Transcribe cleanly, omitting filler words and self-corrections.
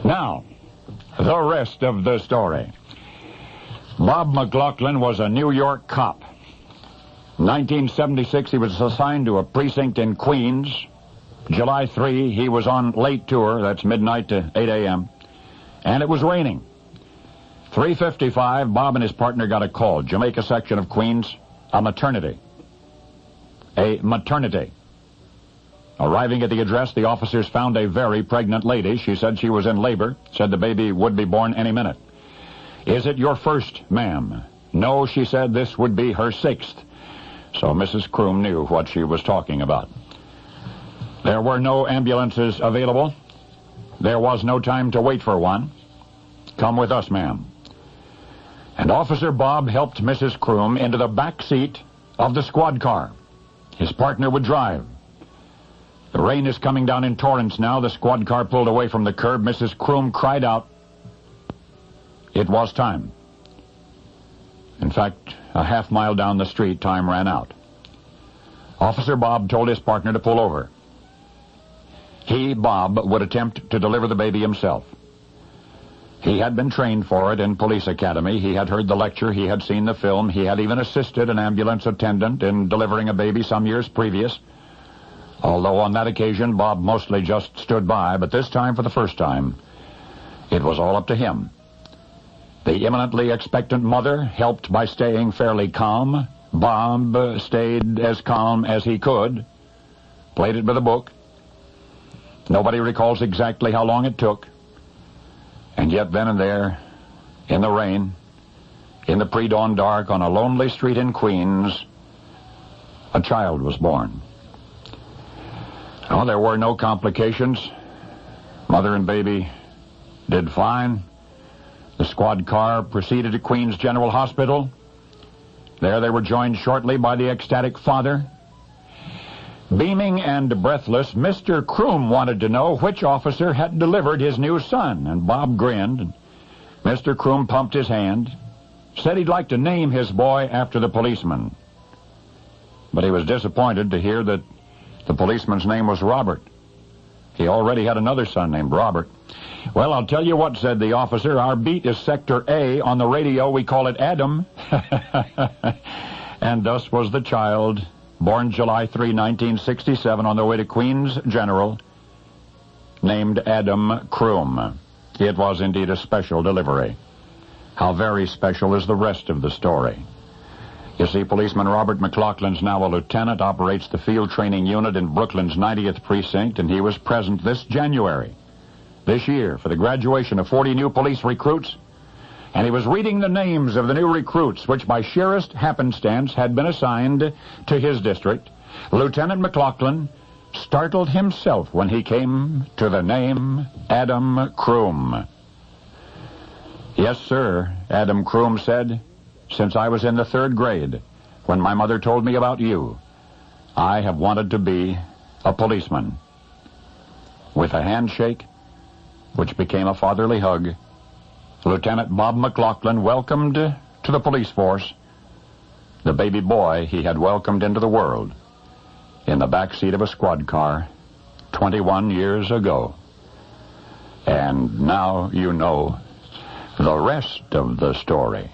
Now, the rest of the story. Bob McLaughlin was a New York cop. In 1976, he was assigned to a precinct in Queens. July 3, he was on late tour, that's midnight to 8 a.m., and it was raining. 3:55, Bob and his partner got a call, Jamaica section of Queens, a maternity. A maternity. Arriving at the address, the officers found a very pregnant lady. She said she was in labor, said the baby would be born any minute. Is it your first, ma'am? No, she said, this would be her sixth. So Mrs. Kroom knew what she was talking about. There were no ambulances available. There was no time to wait for one. Come with us, ma'am. And Officer Bob helped Mrs. Kroom into the back seat of the squad car. His partner would drive. The rain is coming down in torrents now. The squad car pulled away from the curb. Mrs. Kroom cried out. It was time. In fact, a half-mile down the street, time ran out. Officer Bob told his partner to pull over. He, Bob, would attempt to deliver the baby himself. He had been trained for it in police academy. He had heard the lecture. He had seen the film. He had even assisted an ambulance attendant in delivering a baby some years previous. Although on that occasion, Bob mostly just stood by, but this time, for the first time, it was all up to him. The imminently expectant mother helped by staying fairly calm. Bob stayed as calm as he could, played it by the book. Nobody recalls exactly how long it took. And yet then and there, in the rain, in the pre-dawn dark, on a lonely street in Queens, a child was born. Oh, there were no complications. Mother and baby did fine. The squad car proceeded to Queens General Hospital. There they were joined shortly by the ecstatic father. Beaming and breathless, Mr. Kroom wanted to know which officer had delivered his new son, and Bob grinned. And Mr. Kroom pumped his hand, said he'd like to name his boy after the policeman. But he was disappointed to hear that the policeman's name was Robert. He already had another son named Robert. Well, I'll tell you what, said the officer. Our beat is Sector A. On the radio, we call it Adam. And thus was the child, born July 3, 1967, on their way to Queens General, named Adam Kroom. It was indeed a special delivery. How very special is the rest of the story. You see, Policeman Robert McLaughlin's now a lieutenant, operates the field training unit in Brooklyn's 90th Precinct, and he was present this January, this year, for the graduation of 40 new police recruits, and he was reading the names of the new recruits, which by sheerest happenstance had been assigned to his district. Lieutenant McLaughlin startled himself when he came to the name Adam Kroom. Yes, sir, Adam Kroom said. Since I was in the 3rd grade, when my mother told me about you, I have wanted to be a policeman. With a handshake, which became a fatherly hug, Lieutenant Bob McLaughlin welcomed to the police force the baby boy he had welcomed into the world in the back seat of a squad car 21 years ago. And now you know the rest of the story.